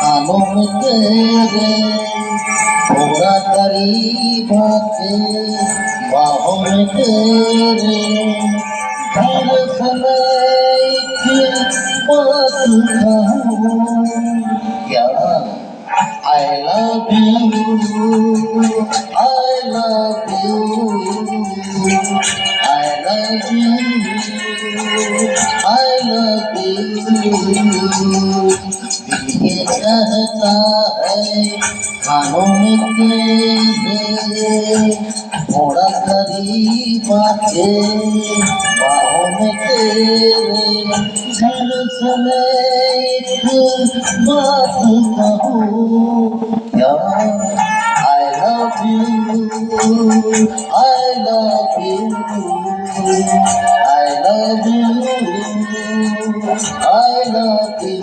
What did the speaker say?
आलों तेरे थोड़ा करीब आके बाहों में तेरे हर समय एक बात कहूँ क्या I love you, I love you, I love you, I love you. दिल ये कहता है कानों में तेरे थोड़ा करीब आके बाहों में तेरे हर समय एक बात कहूँ क्या I love you, I love you, I love you, I love you.